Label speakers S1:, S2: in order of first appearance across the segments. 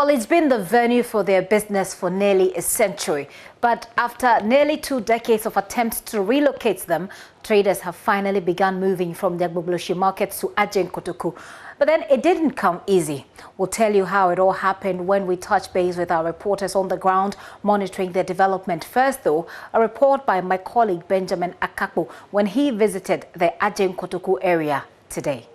S1: Well, it's been the venue for their business for nearly a century. But after nearly 2 decades of attempts to relocate them, traders have finally begun moving from the Agbogbloshie market to Adjen Kotoku. But then it didn't come easy. We'll tell you how it all happened when we touch base with our reporters on the ground monitoring the development. First, though, a report by my colleague Benjamin Akakpo when he visited the Adjen Kotoku area today.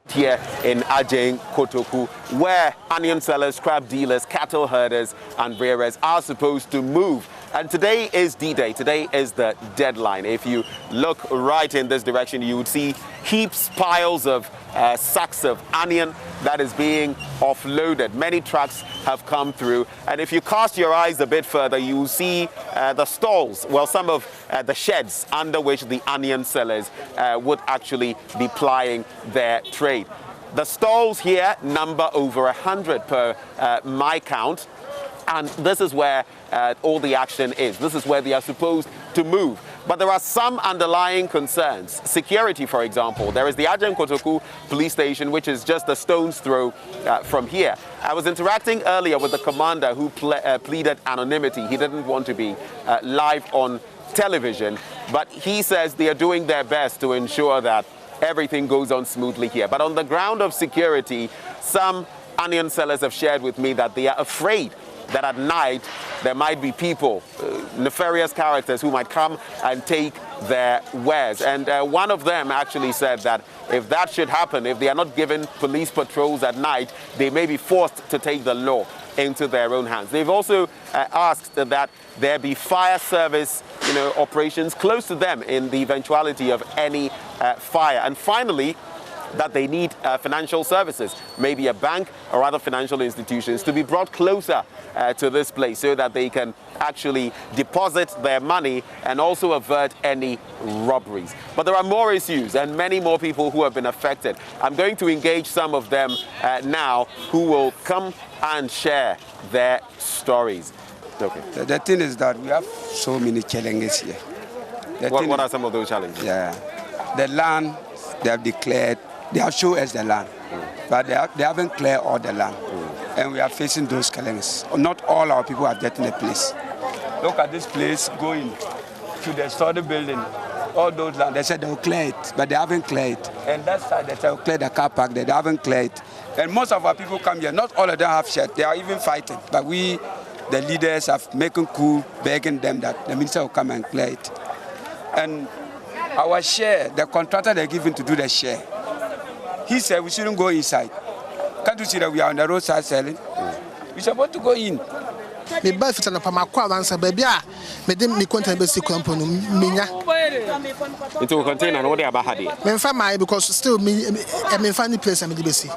S2: Here in Adjen Kotoku, where onion sellers, scrap dealers, cattle herders and rearers are supposed to move. And today is D-Day. Today is the deadline. If you look right in this direction, you would see heaps, piles of sacks of onion that is being offloaded. Many trucks have come through. And if you cast your eyes a bit further, you will see the stalls, well, some of the sheds under which the onion sellers would actually be plying their trade. The stalls here number over 100 per my count. And this is where all the action is. This is where they are supposed to move. But there are some underlying concerns. Security, for example. There is the Adjen Kotoku police station, which is just a stone's throw from here. I was interacting earlier with the commander who pleaded anonymity. He didn't want to be live on television, but he says they are doing their best to ensure that everything goes on smoothly here. But on the ground of security, some onion sellers have shared with me that they are afraid that at night there might be people, nefarious characters who might come and take their wares. And one of them actually said that if that should happen, if they are not given police patrols at night, they may be forced to take the law into their own hands. They've also asked that there be fire service operations close to them in the eventuality of any fire. And finally, that they need financial services, maybe a bank or other financial institutions, to be brought closer to this place so that they can actually deposit their money and also avert any robberies. But there are more issues and many more people who have been affected. I'm going to engage some of them now who will come and share their stories. Okay.
S3: The thing is that we have so many challenges here.
S2: What are some of those challenges?
S3: Yeah, the land they have declared. They have shown us the land, but they haven't cleared all the land. And we are facing those challenges. Not all our people are getting a place. Look at this place going to the study building. All those land, they said they'll clear it, but they haven't cleared it. And that side, they said they'll clear the car park, they haven't cleared it. And most of our people come here, not all of them have shirts, they are even fighting. But we, the leaders, have making cool, begging them that the minister will come and clear it. And our share, the contractor they're giving to do the share, he said we shouldn't go inside. Can't you see that we are on the roadside selling? We're supposed to go in.
S4: Me buy fit na pamakwa answer baby a me dem me content be see company menya
S2: into container no dey aba ha dey
S4: me fa my because still me find the place me dey be see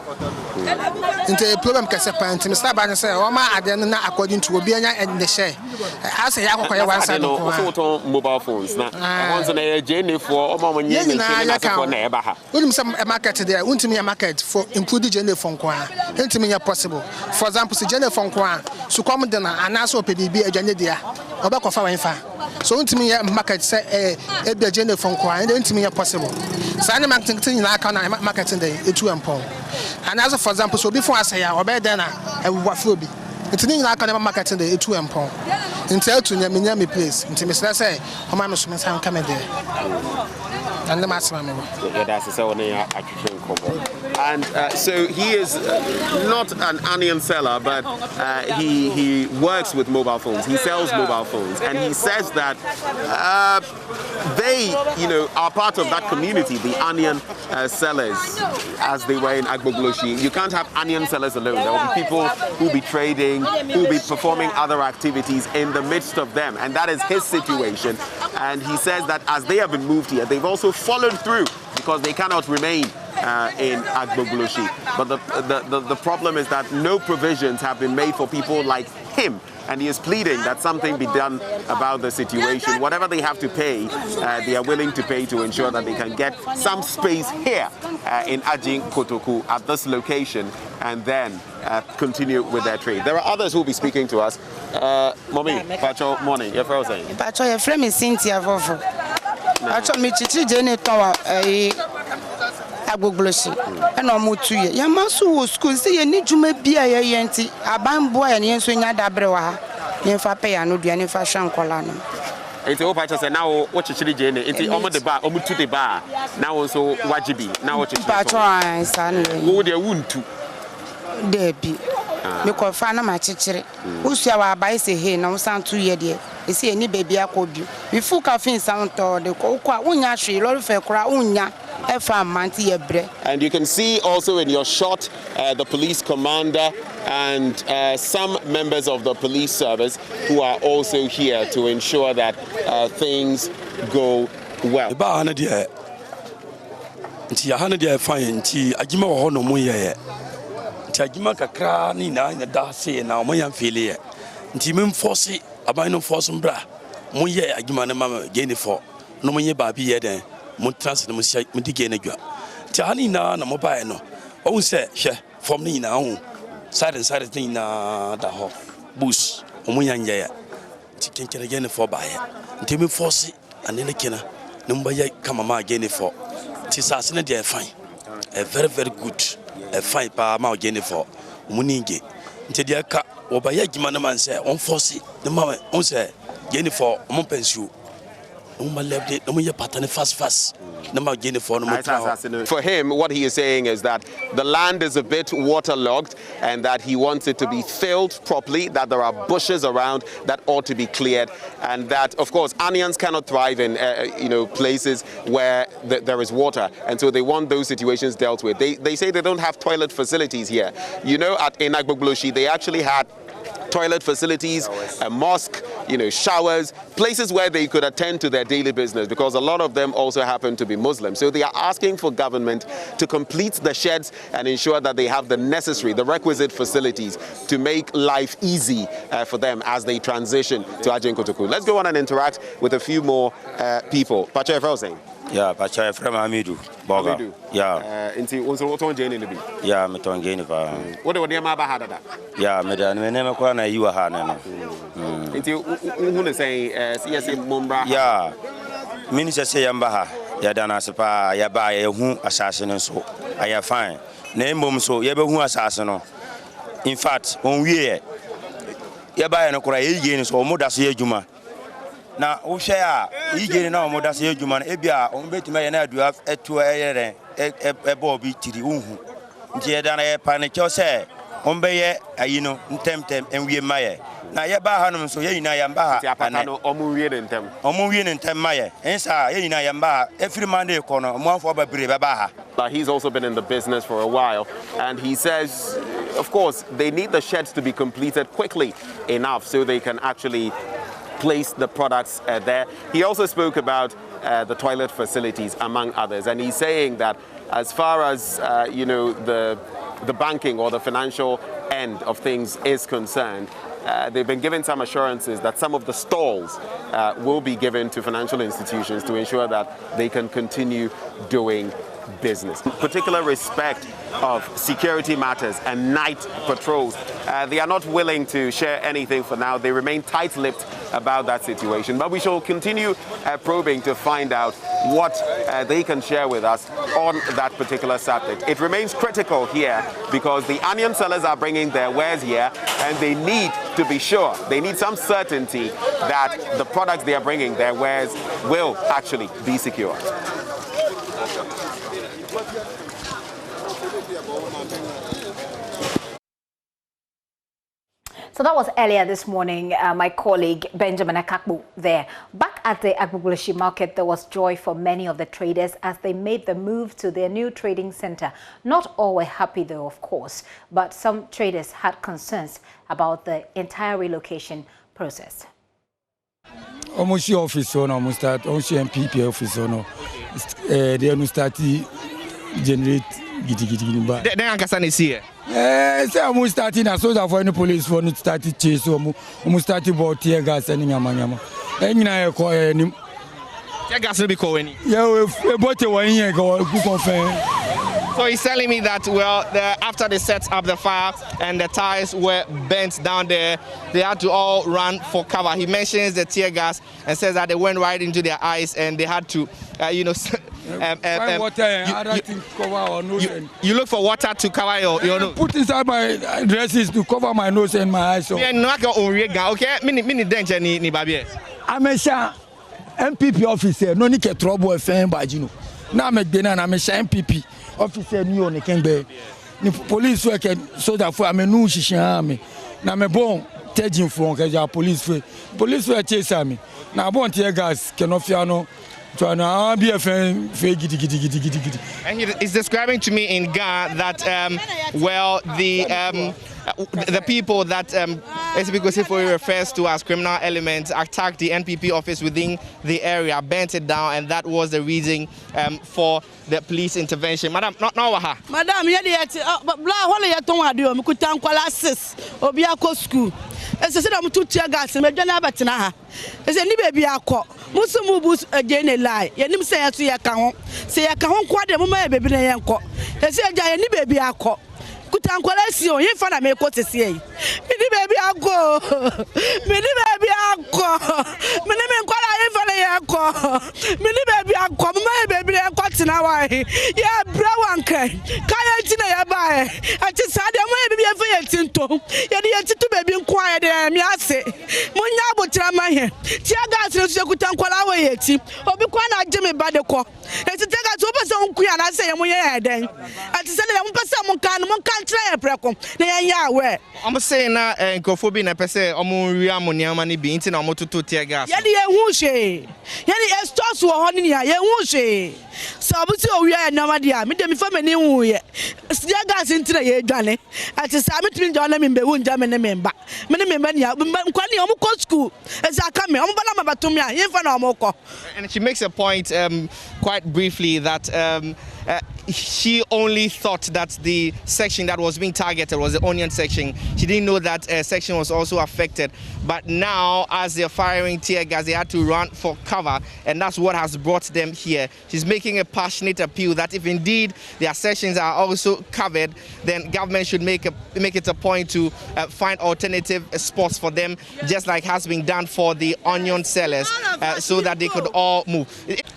S4: into a problem kase pant me start ban say o ma ade na according to obi anya and the share I say yakokoye one side no
S2: so mobile phones na once na JoyNews for o ma monye me na so na eba ha
S4: we some market there untimi market for include JoyNews phone kwa untimi possible for example si JoyNews phone kwa so come then anaso PDB adwane dia obakofa wanfa so untimi market say e be JoyNews phone kwa and untimi possible so any marketing na aka na marketing dey etu empon and as for example so before I say ya obey then na we flow bi ntini na aka na marketing dey etu empon until to nyamenya me place ntimi say o ma me so me san come there and the maximum
S2: yeah that's so and so he is not an onion seller, but he works with mobile phones. He sells mobile phones, and he says that they, are part of that community, the onion sellers, as they were in Agbogbloshie. You can't have onion sellers alone. There will be people who will be trading, who will be performing other activities in the midst of them, and that is his situation. And he says that as they have been moved here, they've also followed through because they cannot remain in Agbogbloshie. But the problem is that no provisions have been made for people like him. And he is pleading that something be done about the situation. Whatever they have to pay, they are willing to pay to ensure that they can get some space here in Adjen Kotoku at this location and then continue with their trade. There are others who will be speaking to us. Mommy, Pacho, morning. Your friend saying?
S5: Pacho, your friend is Cynthia Vovo. Pacho, me chichi JoyNews tower. Agbogbloshie and omo 2 years. Yamasu school say you need juma bia ye enti aban boy and yen so nya dabre wa ha. Yen fa pay anu duane fa hwan kola no.
S2: Enti o pa cha say now what chichiri je ne enti omo de ba omo tu de ba now so wajibi now what chichiri.
S5: Pa try san
S2: wo de wuntu.
S5: Debi. Me ko fa na ma chichiri. Usua wa abai say hey na san 2 years de. E say any baby akobi. We full cafe sound to de ko kwa unya hwe lori fe kura unya.
S2: And you can see also in your shot the police commander and some members of the police service who are also here to ensure that things go well.
S6: Montrans no mudige na dwa tiani na mobile no o se hwe from ni na ho side thing na da ho bus o munyanya ya tikenkere gene for bae ntemi force anene kina no mbaye kama ma gene for tisase na dey fine very good fine pa ma gene for muninge ntedi ka obaye gima na man se on force no ma on se gene for mon pension. For
S2: him, what he is saying is that the land is a bit waterlogged and that he wants it to be filled properly, that there are bushes around that ought to be cleared, and that, of course, onions cannot thrive in places where there is water, and so they want those situations dealt with. They say they don't have toilet facilities here. In Agbogbloshie, they actually had toilet facilities, a mosque, showers, places where they could attend to their daily business, because a lot of them also happen to be Muslim. So they are asking for government to complete the sheds and ensure that they have the requisite facilities to make life easy for them as they transition to Adjen Kotoku. Let's go on and interact with a few more people. Pacha Efrausing.
S7: Yeah, Pacha Efraim Amidu. Boga. Yeah.
S2: Inti unso woton jeni ni bi.
S7: Yeah, me ton jeni fa.
S2: What do ma ba hada da?
S7: Yeah, me da me nema kwa na yiwa ha na no.
S2: Inti hu say CSA Mumbra.
S7: Yeah. Minister say yamba ha. Ya da na sepa ya ba ya hu asase no so. Aya fine. Na embom so ya be hu asase no. In fact, on wie ya ba ya no kura ye yeni so mo da so ya juma. Na wo hwe a yigene na omo da se adwuma na ebia o betima ye na adua eto eyere ebo bi tiri unhu nti ye da na ye pa ne kyo se o be ye ayi no ntemtem enwie maye na ye ba hanom so ye nyina ya mba ha
S2: apata no omo wie ne
S7: ntem maye ensa ye nyina ya mba ha efiri mande ko no mo afo ba bire be ba ha.
S2: But he's also been in the business for a while, and he says, of course, they need the sheds to be completed quickly enough so they can actually place the products there. He also spoke about the toilet facilities, among others, and he's saying that as far as the banking or the financial end of things is concerned, they've been given some assurances that some of the stalls will be given to financial institutions to ensure that they can continue doing business. Particular respect of security matters and night patrols. They are not willing to share anything for now. They remain tight-lipped about that situation. But we shall continue probing to find out what they can share with us on that particular subject. It remains critical here because the onion sellers are bringing their wares here and they need to be sure, they need some certainty that the products they are bringing their wares will actually be secure.
S1: So that was earlier this morning, my colleague Benjamin Akakbu there. Back at the Agbogbloshie market, there was joy for many of the traders as they made the move to their new trading center. Not all were happy though, of course, but some traders had concerns about the entire relocation process.
S8: Almost your office on almost start also MPP office on they are start generate giti ba
S9: then ankasa is here
S8: say almost starting as so that for any police for not start chase almost start about tear gas and nyama enyina e ko ni
S9: tear gas no be ko any
S8: yeah but one here go confirm.
S9: So he's telling me that, well, after they set up the fire and the tires were bent down there, they had to all run for cover. He mentions the tear gas and says that they went right into their eyes and they had to,
S8: Find water and other things cover our nose.
S9: You look for water to cover your nose.
S8: Put inside my dresses to cover my nose and my eyes. So.
S9: Okay, mini danger ni baby.
S8: I'm a MPP officer. No need to trouble a fan by you. Now I'm a MPP officer. New on the Kembe. The police work so that for I'm a new army. Now I'm a born taking from because police will chase me. Now I want tear gas cannot fear no. And he
S9: is describing to me in Ga that well the people that SBGOSIFO refers to as criminal elements attacked the NPP office within the area, burnt it down, and that was the reason for the police intervention. Madam, not now,
S10: Madam, but blah, what are you doing? We could tank classes or be a school. As I said, I'm too tear gas and Major Batana. As any baby I call Musumubus again a lie. Yanim say to your account, say I can't quite a woman baby and call. As any baby I call. Kutankwalesio ye fana me ko tese yi mini baby akọ mini baby akọ mini me nkwala ye fana ye akọ mini baby akọ mama baby akọ tina wa ye bra wanka kaya tina ya ba e ati sade mo ye baby afa ye tinto ye de ye titu baby nkwa ye de mi ase mo nya abotira ma he tia gas no so kutankwala wa ye ti obi kwa na agye me ba de ko eti tia gas obo se nku ya na se ye mo ye den ati se de mo pese mo kan mo kan
S9: I'm saying that Nkofobia na pese omo wi amoniama ni bi nti na omo tutu tear gas.
S10: Ye de ye hu hwe. Ye de stores wo ho ni ya ye hu hwe. So obuti owi ya nyama dia me de mi fa mani hu ye. Tear gas nti na ye dwane. Ati sa me timi dwane me be hu nja me ne memba. Me ne memba ni nkwani omo ko school. Eza aka me omo bana mabatom ya ye fa na omo ko.
S9: And she makes a point quite briefly that she only thought that the section that was being targeted was the onion section. She didn't know that section was also affected. But now, as they're firing tear gas, they had to run for cover, and that's what has brought them here. She's making a passionate appeal that if indeed their sections are also covered, then government should make it a point to find alternative spots for them, just like has been done for the onion sellers, so that they could all move.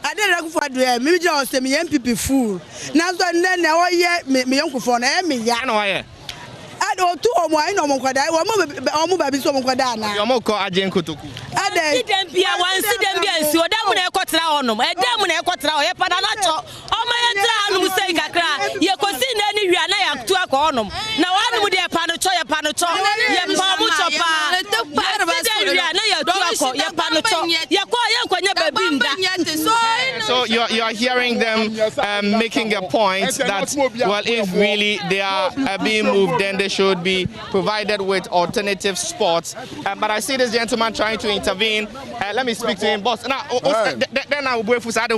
S10: I didn't for the maybe just me MPP fool. Now so then now me young for na me ya no ya. I don't two or more no mo kwada o mo baby so mo kwada na.
S9: Yo mo ko Adjen Kotoku.
S10: Ade
S11: dem bia wan si dem bia nsi o dem na ekotra honom. E dem na ekotra o ye pada na cho. O ma ye tra honom sei kakra. Ye kosi na ni hwia na ya tu akọ honom. Na wanom de pa no cho ye pa no cho. Ye pa mu cho pa. Ye hwia na ya tu akọ ye pa no cho. Ye ko ye kwanya baby nda.
S9: So you are hearing them making a point that well, if really they are being moved, then they should be provided with alternative spots. But I see this gentleman trying to intervene. Let me speak to him, boss. Now, then I will wait for side.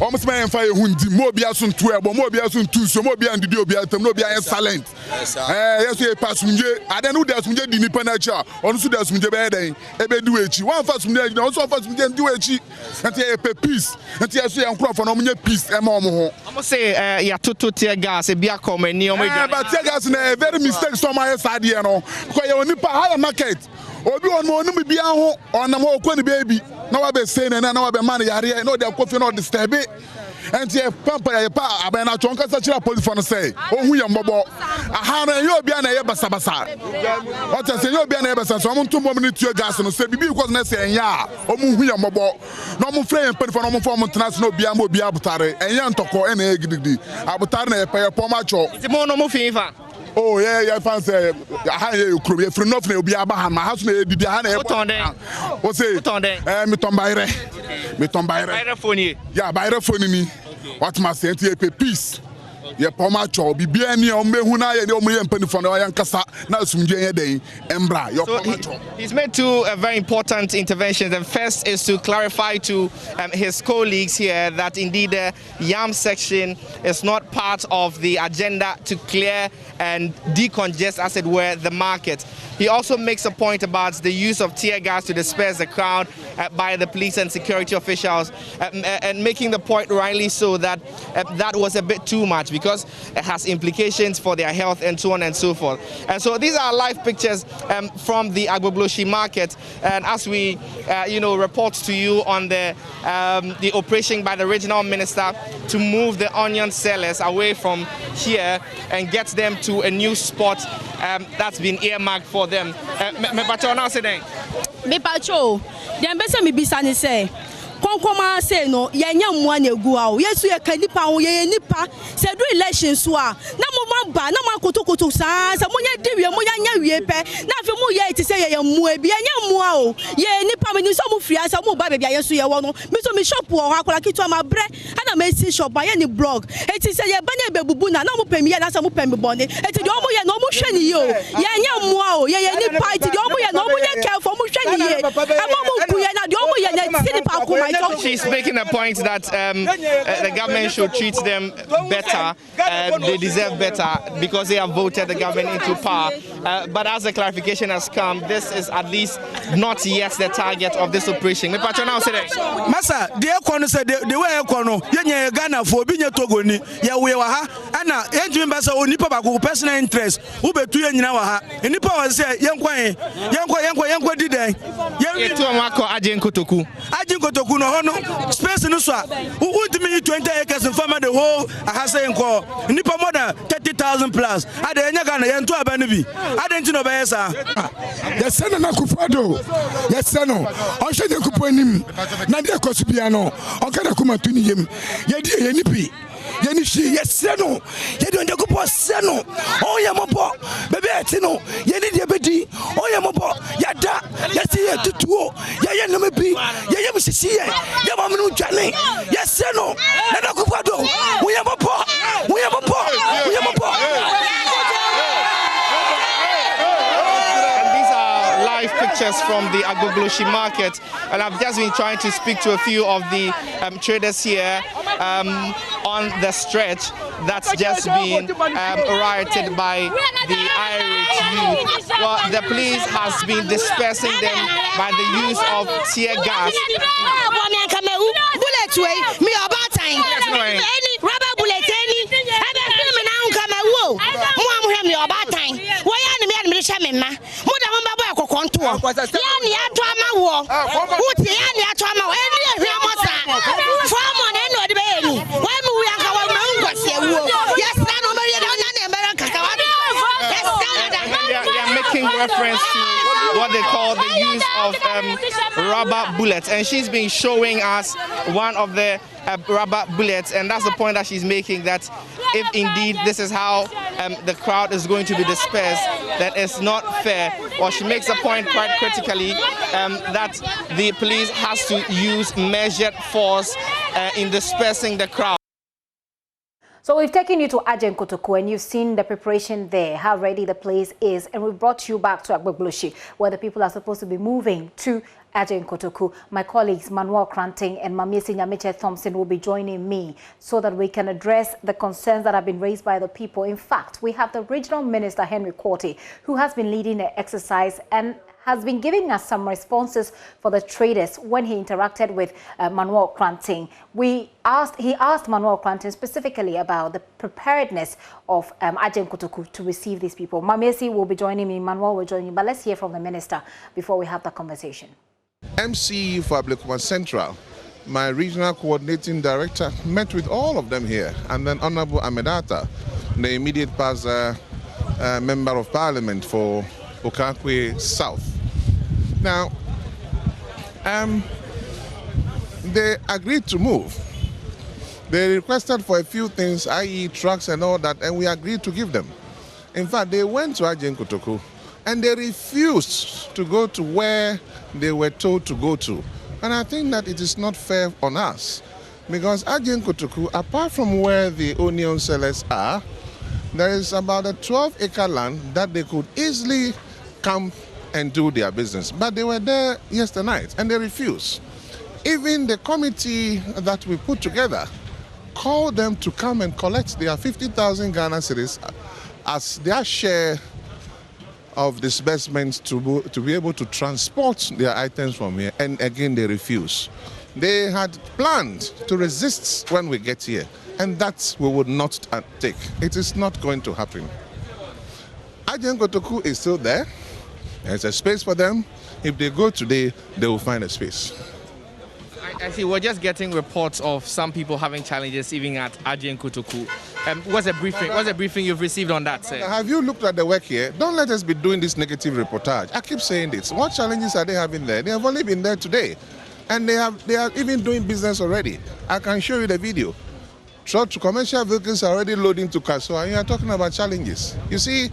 S12: Almost my fire hundi mobia sun 12 mobia sun 2 so mobia and the obia tem no bia silent yes we pass munje adan who das munje di nipa na cha on so das munje be den e be du echi one fast munje no so fast munje du echi enti e pe peace enti e so ya nkrofo no munje peace e ma omo ho
S9: I'm say ya toto tear gas e bia come ni omo
S12: but tear gas na very mistake so my side here no because you nipa higher market obi on mo no bia ho onam ho ko ni baby na wa be say na wa be man yare no dey coffee no disturb it and ye pampa ye pa abena chonka sa chira police for no say ohun ye mbobo aha na ye obi na ye basa basa what say ye obi na ye basa so mo ntumbo ni tuo gas no say bibi because na say enya o mo hu ye mbobo no mo frɛ ye police for no mo form trans no obi am obi abutare enya ntoko e na ye gidigidi abutare na ye pa ye poma cho
S9: ti mo no mo fifa.
S12: Oh yeah, fancy. I you crew. If you not be abahan, my house may be behind. What's it? Me tombaire. Me tombaire.
S9: Phone.
S12: Yeah, by the phone me. What must say? Peace. Ye poma cho bibi ani o mehu na ye o me mpanifo na ya nkasa na asumje ye den embra yo poma cho.
S9: He's made two very important interventions. The first is to clarify to his colleagues here that indeed the yam section is not part of the agenda to clear and decongest, as it were, the market. He also makes a point about the use of tear gas to disperse the crowd by the police and security officials, and making the point rightly so that that was a bit too much because it has implications for their health and so on and so forth. And so these are live pictures from the Agbogbloshie market, and as we report to you on the operation by the regional minister to move the onion sellers away from here and get them to a new spot that's been earmarked for them. Me pacho now say then.
S10: Me pacho, dem be say me bisa ni say. Konkoma say no yenya mwa na egu a o yesu ye kanipa o ye nipa se do election so a na mo mamba na mo kotokoto sa mo nya diwe mo nya wie pe na afi mo ye ti say ye mwa bi yenya mwa o ye nipa me ni so mo fia sa mo ba bia yesu ye wo no me so me shop o ha akola kitu ma bre ana me si shop ba ye ni blog e ti say ye ba na bebubu na mo pemi ye na sa mo pemi bone e ti do mo ye no mo hwe ni ye o yenya mwa o ye nipa ti do mo ye no mo ye careful mo hwe ni ye ama mo ku ye na do mo ye na ti nipa ko
S9: She's making a point that the government should treat them better. They deserve better because they have voted the government into power. But as the clarification has come, this is at least not yet the target of this operation.
S8: Masa, the economy said the way economy, you Ghana for being a Togoni, ya we were Anna, Adjen Basa, Nipa Baku, personal interest, Ube 2 years now. And Nipa was say, young did they?
S9: Adjen Kotoku.
S8: Adjen Kotoku, no space no so. Who want me 20 acres and farm the whole Ahasen Nipa more than 30,000 plus. I didn't Ghana, and to a Benabi. I didn't know Bessa.
S13: Yes, Senator Nakufado. Yes, Senator. I should have put him. Nadia Cospiano. Okay, Kuma to him. Yedi Nipi. Yenishi, yes, Seno. You don't go for Seno. Oh, Yamopo. Baby, Seno. Yeni Diabeti. Oh, Yamopo. Yada. Yes, here to two. Yaya no me be. Yaya was see. Yamamunu Jane. Yes, Seno. Nakufado. We Yamopo. We Yamopo. We Yamopo.
S9: Pictures from the Agbogbloshie market, and I've just been trying to speak to a few of the traders here on the stretch that's just been rioted by the irate youth. Well, the police has been dispersing them by the use of tear gas. Reference to what they call the use of rubber bullets, and she's been showing us one of the rubber bullets, and that's the point that she's making, that if indeed this is how the crowd is going to be dispersed, that it's not fair. Or she makes a point quite critically that the police has to use measured force in dispersing the crowd.
S1: So we've taken you to Adjen Kotoku, and you've seen the preparation there, how ready the place is, and we brought you back to Agbogbloshie, where the people are supposed to be moving to Adjen Kotoku. My colleagues Manuel Kranting and Mamiesi Nyamiche Thompson will be joining me so that we can address the concerns that have been raised by the people. In fact, we have the regional minister, Henry Quartey, who has been leading the exercise and has been giving us some responses for the traders when he interacted with Manuel Kranting. He asked Manuel Kranting specifically about the preparedness of Adjen Kotoku to receive these people. Mamiesi will be joining me, Manuel will join you, but let's hear from the minister before we have the conversation.
S14: MC for Ablekuma Central, my regional coordinating director, met with all of them here, and then Honorable Amedata, the immediate past member of parliament for Okakwe South. Now, they agreed to move. They requested for a few things, i.e. trucks and all that, and we agreed to give them. In fact, they went to Adjen Kotoku, and they refused to go to where they were told to go to. And I think that it is not fair on us, because Adjen Kotoku, apart from where the onion sellers are, there is about a 12-acre land that they could easily come and do their business. But they were there yesterday night and they refused. Even the committee that we put together called them to come and collect their 50,000 Ghana cedis as their share of disbursements to be able to transport their items from here, and again they refuse. They had planned to resist when we get here, and that we would not take. It is not going to happen. Adjen Kotoku is still there. There's a space for them. If they go today, they will find a space.
S9: I see. We're just getting reports of some people having challenges even at Adjen Kotoku. What's the briefing you've received on that, sir?
S14: Have you looked at the work here? Don't let us be doing this negative reportage. I keep saying this. What challenges are they having there? They have only been there today, and they are even doing business already. I can show you the video. Truck commercial vehicles are already loading to Kasoa, and you are talking about challenges. You see,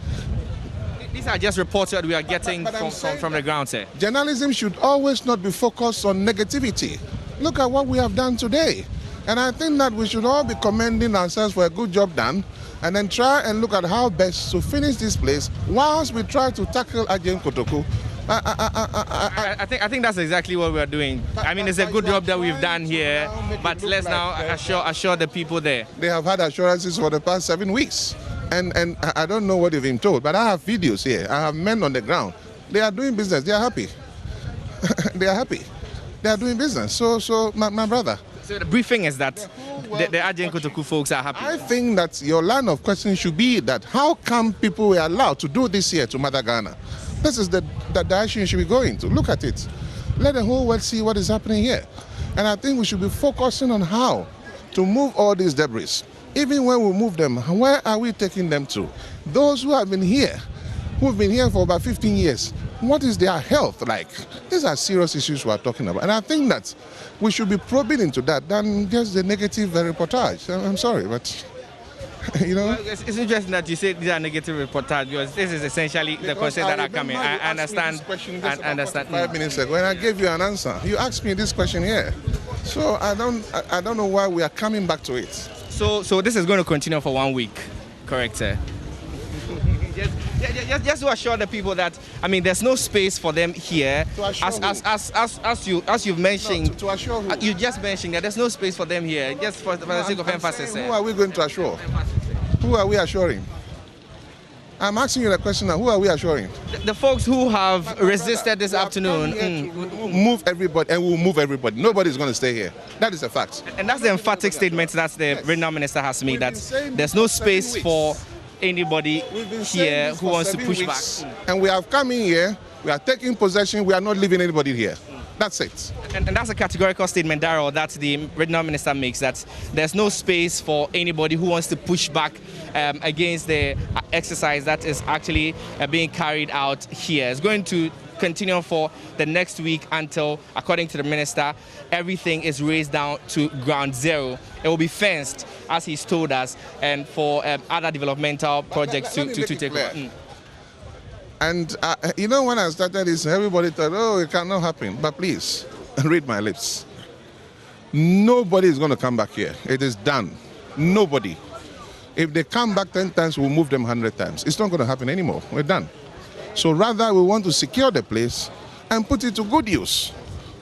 S9: these are just reports that we are getting from the ground, sir.
S14: Journalism should always not be focused on negativity. Look at what we have done today. And I think that we should all be commending ourselves for a good job done, and then try and look at how best to finish this place whilst we try to tackle Adjen Kotoku.
S9: I think that's exactly what we are doing. I mean, it's a good job that we've done here, but let's now assure the people there.
S14: They have had assurances for the past 7 weeks. And I don't know what they've been told, but I have videos here. I have men on the ground. They are doing business. They are happy. They are happy. They are doing business. So my brother.
S9: So the briefing is that the Adjen Kotoku folks are happy.
S14: I think that your line of question should be that how come people were allowed to do this here to Mother Ghana? This is the direction you should be going to. Look at it. Let the whole world see what is happening here. And I think we should be focusing on how to move all these debris. Even when we move them, where are we taking them to? Those who have been here, who've been here for about 15 years, what is their health like? These are serious issues we are talking about. And I think that we should be probing into that than just the negative reportage. I'm sorry, but you know.
S9: Well, it's interesting that you say these are negative reportage because this is essentially the questions that are coming. I understand. I understand.
S14: 5 minutes ago, and I gave you an answer. You asked me this question here. So I don't know why we are coming back to it.
S9: So this is going to continue for 1 week, correct, sir? Just to assure the people that there's no space for them here. As you've mentioned,
S14: to assure who?
S9: You just mentioned that there's no space for them here. Just for the sake of emphasis.
S14: Who are we going to assure? Who are we assuring? I'm asking you the question now. Who are we assuring?
S9: The folks who have resisted this afternoon.
S14: Move everybody, and we'll move everybody. Nobody's going to stay here. That is a fact.
S9: And that's the emphatic statement that the regional minister has made, that there's no space for anybody here who wants to push back.
S14: And we have come in here, we are taking possession, we are not leaving anybody here. That's it.
S9: And that's a categorical statement, Darrell, that the regional minister makes, that there's no space for anybody who wants to push back against the exercise that is actually being carried out here. It's going to continue for the next week until, according to the minister, everything is raised down to ground zero. It will be fenced, as he's told us, and for other developmental projects to take over.
S14: And you know, when I started this, everybody thought, oh, it cannot happen. But please, read my lips. Nobody is going to come back here. It is done. Nobody. If they come back 10 times, we'll move them 100 times. It's not going to happen anymore. We're done. So rather, we want to secure the place and put it to good use.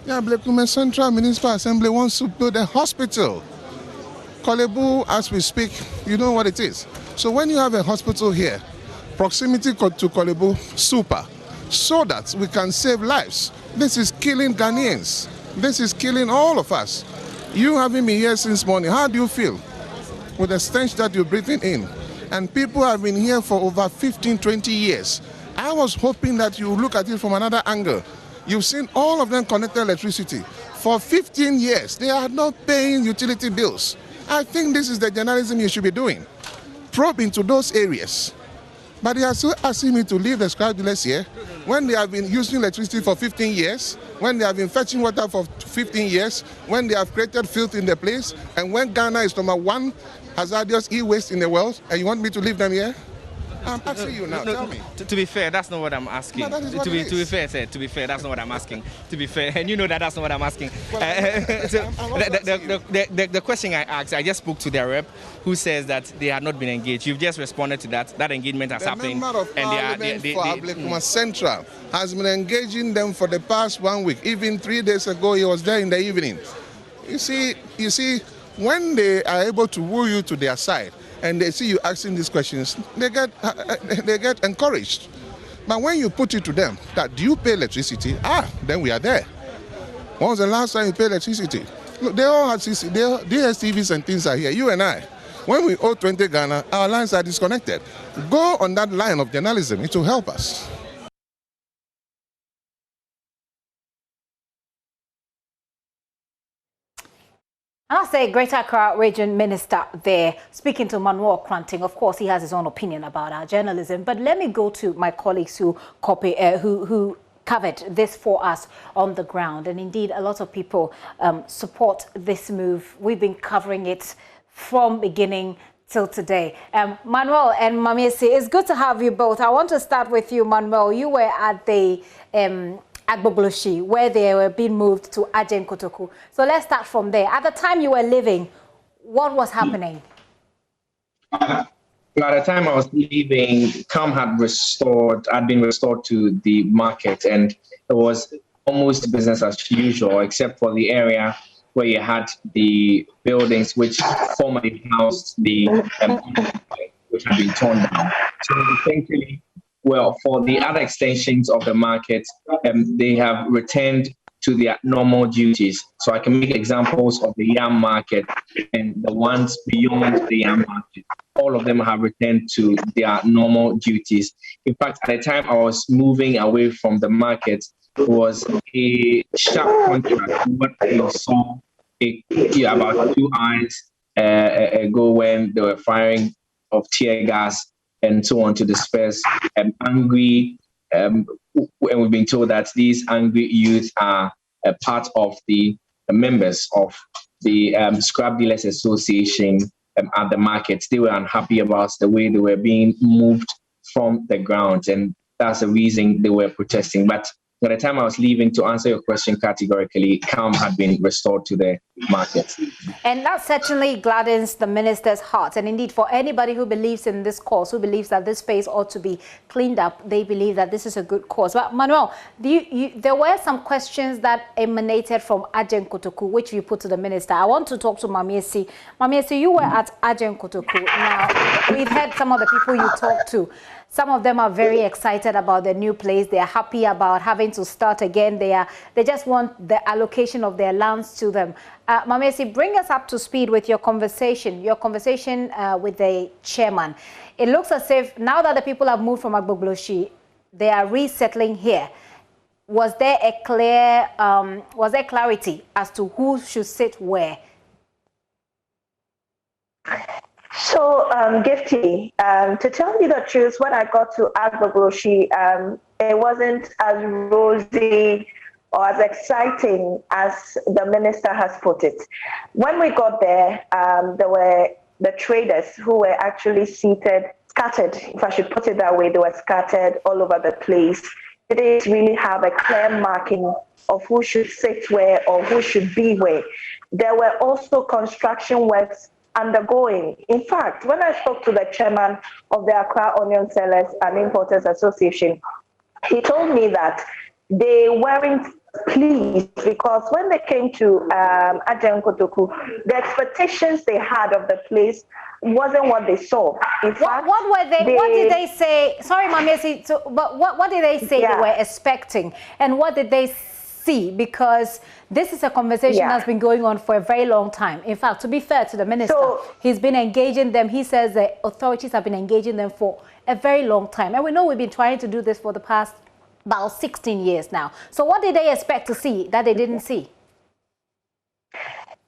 S14: Yeah, Blekume Central Municipal Assembly wants to build a hospital. Kolebu, as we speak, you know what it is. So when you have a hospital here, proximity to Kolebu, super, so that we can save lives. This is killing Ghanaians. This is killing all of us. You having me here since morning, how do you feel with the stench that you're breathing in? And people have been here for over 15, 20 years. I was hoping that you look at it from another angle. You've seen all of them connected electricity. For 15 years, they are not paying utility bills. I think this is the journalism you should be doing. Probe into those areas. But they are still asking me to leave the scrap dealers here when they have been using electricity for 15 years, when they have been fetching water for 15 years, when they have created filth in the place, and when Ghana is #1 hazardous e-waste in the world, and you want me to leave them here? I'm asking you now, tell me.
S9: To be fair, that's not what I'm asking.
S14: No, that is what
S9: to be fair, sir, to be fair, that's not what I'm asking. To be fair, and you know that's not what I'm asking. The question I asked, I just spoke to their rep, who says that they have not been engaged. You've just responded to that. That engagement has happened.
S14: The member of Parliament for Agbogbloshie Central has been engaging them for the past 1 week. Even 3 days ago, he was there in the evening. You see, when they are able to woo you to their side, and they see you asking these questions, they get encouraged. But when you put it to them that do you pay electricity? Then we are there. When was the last time you paid electricity? Look, they all have DSTVs and things are here. You and I, when we owe 20 Ghana, our lines are disconnected. Go on that line of journalism. It will help us.
S1: I'll say Greater Accra Region Minister there, speaking to Manuel Kranting. Of course, he has his own opinion about our journalism. But let me go to my colleagues who covered this for us on the ground. And indeed, a lot of people support this move. We've been covering it from beginning till today. Manuel and Mamiesi, it's good to have you both. I want to start with you, Manuel. You were at the Agbogbloshie, where they were being moved to Adjen Kotoku. So let's start from there. At the time you were living, what was happening?
S15: At the time I was leaving, CAM had been restored to the market, and it was almost business as usual, except for the area where you had the buildings which formerly housed the which had been torn down. So essentially, well, for the other extensions of the market, they have returned to their normal duties. So I can make examples of the yam market and the ones beyond the yam market. All of them have returned to their normal duties. In fact, at the time I was moving away from the market, it was a sharp contrast to what I saw about 2 hours ago when they were firing of tear gas and so on to disperse angry, and we've been told that these angry youth are a part of the members of the Scrap Dealers Association at the markets. They were unhappy about the way they were being moved from the ground, and that's the reason they were protesting. But by the time I was leaving, to answer your question categorically, calm had been restored to the market.
S1: And that certainly gladdens the minister's heart. And indeed, for anybody who believes in this cause, who believes that this space ought to be cleaned up, they believe that this is a good cause. But Manuel, there were some questions that emanated from Adjen Kotoku, which you put to the minister. I want to talk to Mamiesi. Mamiesi, you were at Adjen Kotoku. Now, we've heard some of the people you talked to. Some of them are very excited about the new place. They are happy about having to start again. They just want the allocation of their lands to them. Mamiesi, bring us up to speed with your conversation with the chairman. It looks as if now that the people have moved from Agbogbloshie, they are resettling here. Was there clarity as to who should sit where?
S16: So, Gifty, to tell you the truth, when I got to Agbogbloshie, it wasn't as rosy or as exciting as the minister has put it. When we got there, there were the traders who were actually scattered, if I should put it that way. They were scattered all over the place. They didn't really have a clear marking of who should sit where or who should be where. There were also construction works undergoing. In fact, when I spoke to the chairman of the Accra Onion Sellers and Importers Association, he told me that they weren't pleased because when they came to Adjen Kotoku, the expectations they had of the place wasn't what they saw. In fact,
S1: what did they say? Sorry, Mamiesi, but what did they say they were expecting, and what did they see? Because this is a conversation that's been going on for a very long time. In fact, to be fair to the minister, he's been engaging them. He says the authorities have been engaging them for a very long time. And we know we've been trying to do this for the past about 16 years now. So what did they expect to see that they didn't see?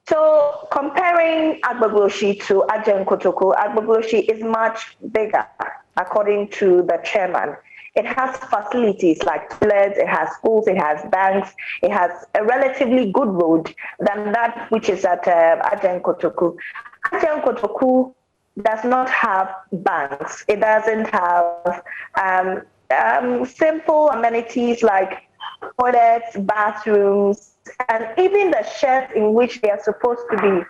S16: So comparing Agbogbloshie to Adjen Kotoku, Agbogbloshie is much bigger, according to the chairman. It has facilities like toilets, it has schools, it has banks, it has a relatively good road than that which is at Adjen Kotoku. Adjen Kotoku does not have banks. It doesn't have simple amenities like toilets, bathrooms, and even the sheds in which they are supposed to be,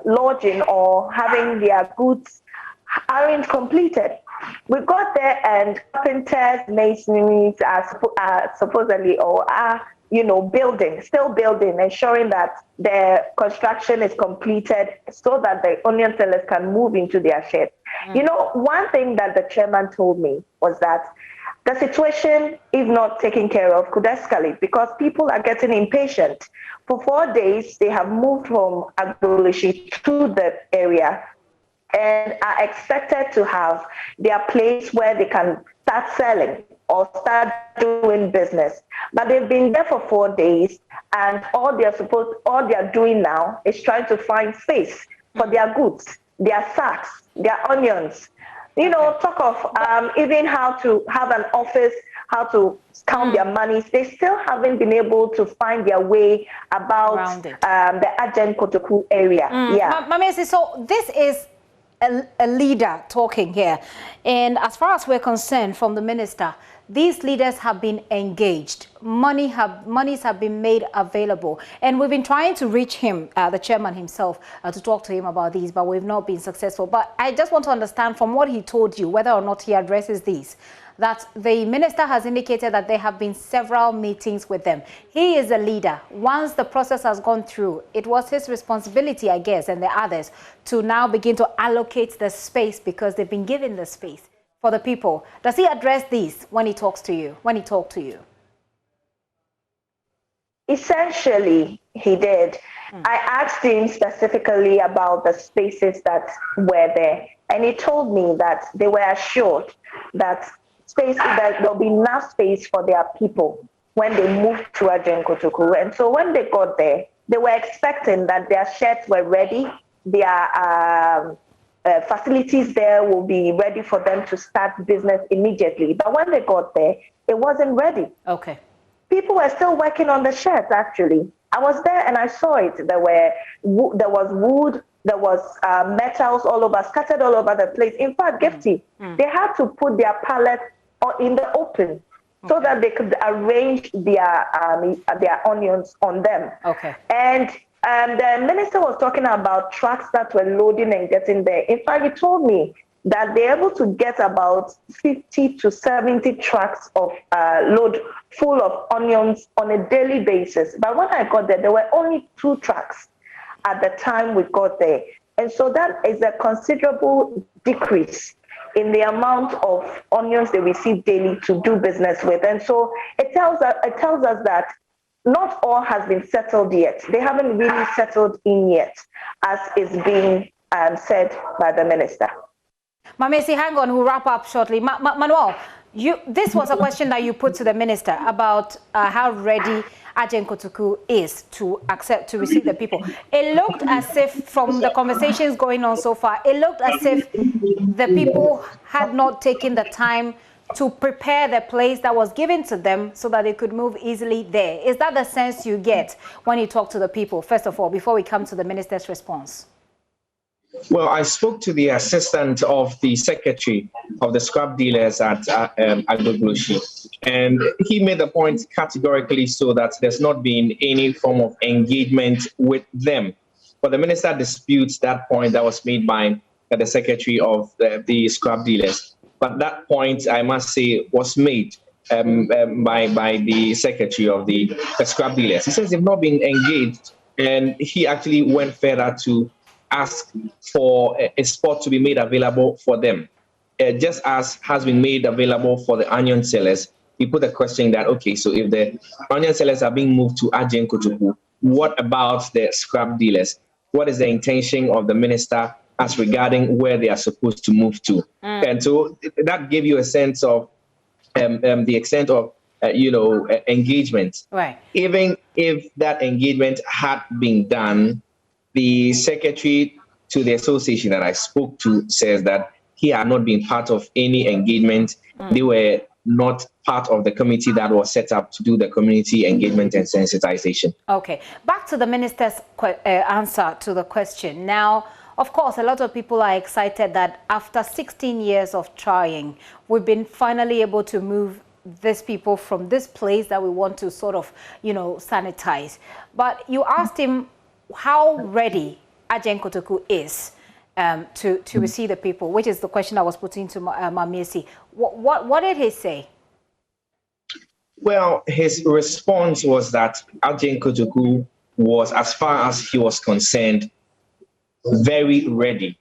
S16: lodging or having their goods aren't completed. We got there and carpenters, masonries are supposedly or are still building, ensuring that the construction is completed so that the onion sellers can move into their sheds. One thing that the chairman told me was that the situation, if not taken care of, could escalate because people are getting impatient. For 4 days, they have moved from Agbogbloshie to the area and are expected to have their place where they can start selling or start doing business. But they've been there for 4 days, and all they're doing now is trying to find space for their goods, their sacks, their onions. Talk of even how to have an office, how to count their monies. They still haven't been able to find their way about the Adjen Kotoku area.
S1: Mamesi, so this is a leader talking here. And as far as we're concerned from the minister, these leaders have been engaged. Monies have been made available. And we've been trying to reach him, the chairman himself, to talk to him about these, but we've not been successful. But I just want to understand from what he told you, whether or not he addresses these, that the minister has indicated that there have been several meetings with them. He is a leader. Once the process has gone through, it was his responsibility, I guess, and the others, to now begin to allocate the space because they've been given the space for the people. Does he address these when he talks to you, when he talked to you?
S16: Essentially, he did. I asked him specifically about the spaces that were there, and he told me that they were assured that there'll be enough space for their people when they moved to Adjen Kotoku. And so when they got there, they were expecting that their sheds were ready, their facilities there will be ready for them to start business immediately. But when they got there, it wasn't ready.
S1: Okay.
S16: People were still working on the sheds, actually. I was there and I saw it. There was wood, there was metals all over, scattered all over the place. In fact, Gifty, they had to put their pallets in the open so that they could arrange their onions on them.
S1: Okay.
S16: And the minister was talking about trucks that were loading and getting there. In fact, he told me that they're able to get about 50 to 70 trucks of load full of onions on a daily basis. But when I got there were only 2 trucks at the time we got there. And so that is a considerable decrease in the amount of onions they receive daily to do business with. And so it tells us that not all has been settled yet. They haven't really settled in yet, as is being said by the minister.
S1: Mamesi, hang on, we'll wrap up shortly. Manuel, this was a question that you put to the minister about how ready Adjen Kotoku is to receive the people. It looked as if, from the conversations going on so far, it looked as if the people had not taken the time to prepare the place that was given to them so that they could move easily there. Is that the sense you get when you talk to the people, first of all, before we come to the minister's response?
S15: Well, I spoke to the assistant of the secretary of the scrap dealers at Agbogbloshie, and he made the point categorically so that there's not been any form of engagement with them. But the minister disputes that point that was made by the secretary of the scrap dealers. But that point, I must say, was made by the secretary of the scrap dealers. He says they've not been engaged, and he actually went further to ask for a spot to be made available for them, just as has been made available for the onion sellers. He put a question that, okay, so if the onion sellers are being moved to Adjen Kotoku, what about the scrap dealers? What is the intention of the minister as regarding where they are supposed to move to? And so that gave you a sense of the extent of engagement.
S1: Right.
S15: Even if that engagement had been done, the secretary to the association that I spoke to says that he had not been part of any engagement. They were not part of the committee that was set up to do the community engagement and sensitization.
S1: Okay, back to the minister's answer to the question. Now, of course, a lot of people are excited that after 16 years of trying, we've been finally able to move these people from this place that we want to sort of, sanitize. But you asked him how ready Adjen Kotoku is to receive the people, which is the question I was putting to Mamesi. What did he say?
S15: Well, his response was that Adjen Kotoku was, as far as he was concerned, very ready.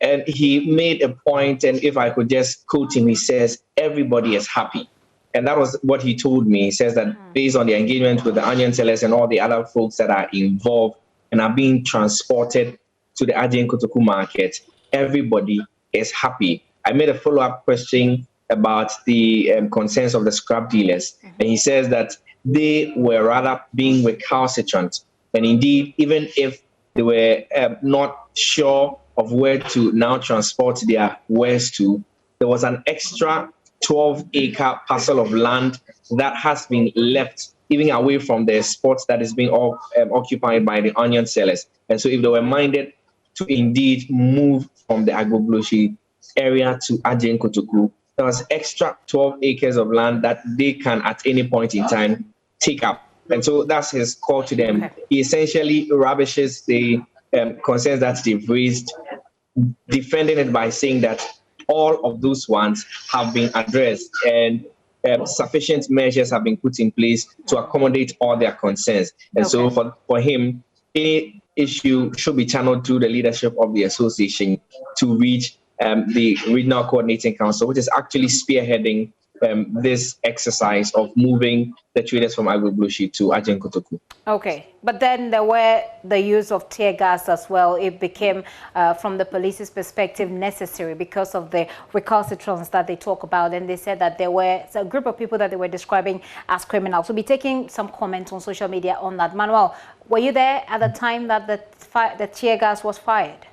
S15: And he made a point, and if I could just quote him, he says, everybody is happy. And that was what he told me. He says that based on the engagement with the onion sellers and all the other folks that are involved and are being transported to the Adjen Kotoku market, everybody is happy. I made a follow-up question about the concerns of the scrap dealers. And he says that they were rather being recalcitrant. And indeed, even if they were not sure of where to now transport their wares to, there was an extra 12-acre parcel of land that has been left even away from the spots that is being occupied by the onion sellers. And so if they were minded to indeed move from the Agbogbloshie area to Adjen Kotoku, there was extra 12 acres of land that they can at any point in time take up. And so that's his call to them. Okay. He essentially rubbishes the concerns that they've raised, defending it by saying that all of those ones have been addressed and sufficient measures have been put in place to accommodate all their concerns. And so for him, any issue should be channeled through the leadership of the association to reach the Regional Coordinating Council, which is actually spearheading this exercise of moving the traders from Agbogbloshie to Adjen Kotoku.
S1: Okay, but then there were the use of tear gas as well. It became, from the police's perspective, necessary because of the recalcitrance that they talk about. And they said that there were a group of people that they were describing as criminals. We'll be taking some comments on social media on that. Manuel, were you there at the time that the tear gas was fired?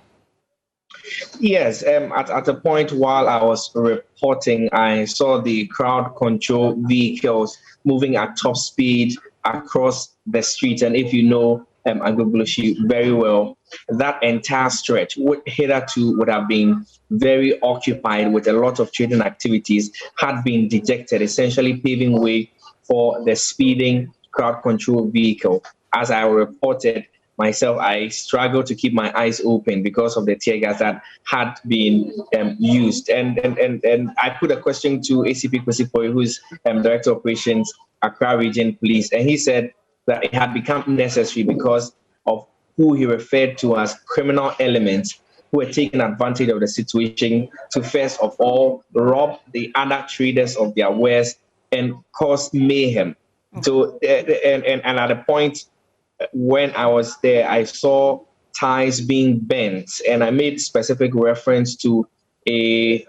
S15: Yes, at a point while I was reporting, I saw the crowd control vehicles moving at top speed across the street. And if you know Agbogbloshie very well, that entire stretch hitherto would have been very occupied with a lot of trading activities, had been dejected, essentially paving way for the speeding crowd control vehicle. As I reported, myself, I struggled to keep my eyes open because of the tear gas that had been used. And I put a question to ACP Kosipoi, who's Director of Operations, Accra Region Police, and he said that it had become necessary because of who he referred to as criminal elements who were taking advantage of the situation to first of all rob the other traders of their wares and cause mayhem. So, and at a point when I was there, I saw ties being bent, and I made specific reference to a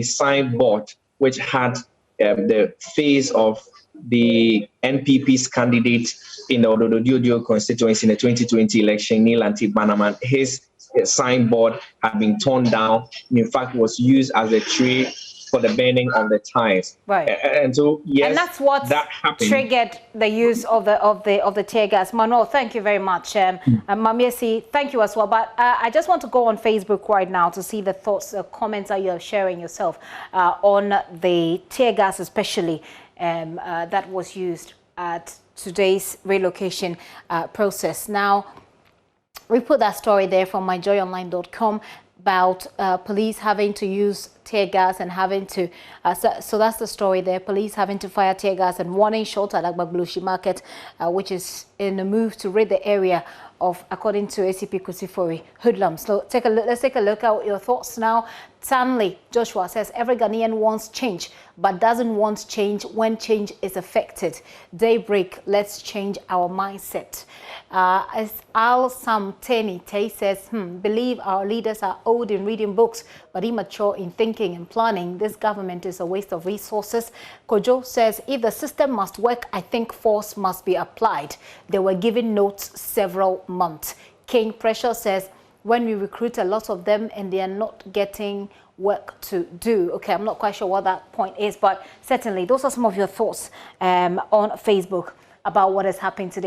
S15: signboard which had the face of the NPP's candidate in the Ododo constituency in the 2020 election, Neil Anti-Banaman. His signboard had been torn down, and in fact was used as a tray for the burning of the ties. Right. And so yes, and that's what
S1: triggered the use of the tear gas. Manuel, thank you very much. Mamiesi, thank you as well. But I just want to go on Facebook right now to see the thoughts, comments that you're sharing yourself on the tear gas, especially that was used at today's relocation process. Now, we put that story there from myjoyonline.com about police having to use tear gas and having to, so that's the story there, police having to fire tear gas and warning shot at Agbogbloshie Market, which is in a move to rid the area of, according to ACP Kusifori, hoodlums. So let's take a look at your thoughts now. Stanley Joshua says, every Ghanaian wants change, but doesn't want change when change is affected. Daybreak, let's change our mindset. As Al Sam Teni Tay says, believe our leaders are old in reading books, but immature in thinking and planning. This government is a waste of resources. Kojo says, if the system must work, I think force must be applied. They were given notes several months. King Pressure says, when we recruit a lot of them and they are not getting work to do. Okay, I'm not quite sure what that point is, but certainly those are some of your thoughts on Facebook about what has happened today.